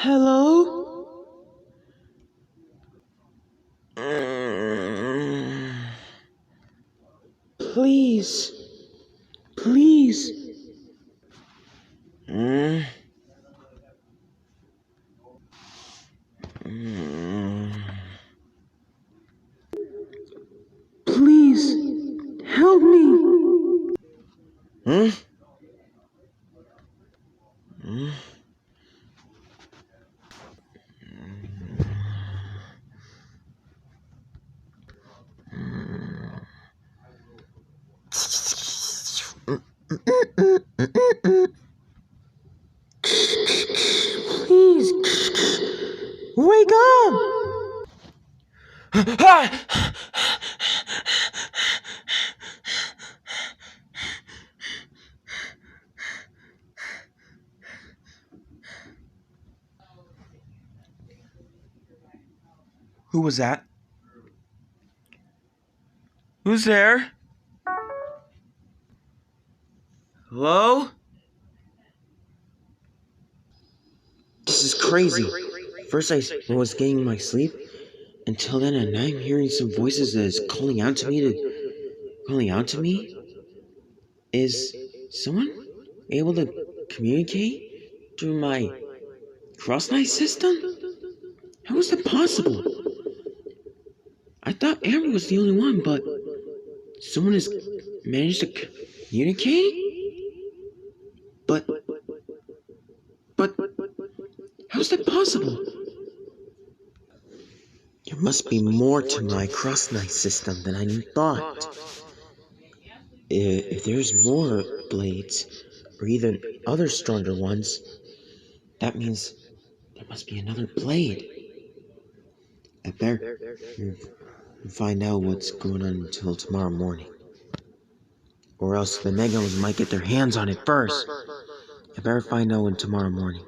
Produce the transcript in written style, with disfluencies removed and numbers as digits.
Hello? Please. Please. Please. Help me. Please. Wake up! Who was that? Who's there? Hello? This is crazy. First I was getting my sleep, until then, and now I'm hearing some voices that is calling out to me. Is someone able to communicate through my cross-night system? How is that possible? I thought Amber was the only one, but someone has managed to communicate? But how's that possible? There must be more to my cross-night system than I thought. If there's more blades, or even other stronger ones, that means there must be another blade. I better find out what's going on until tomorrow morning. Or else the Negos might get their hands on it first. I better find out tomorrow morning.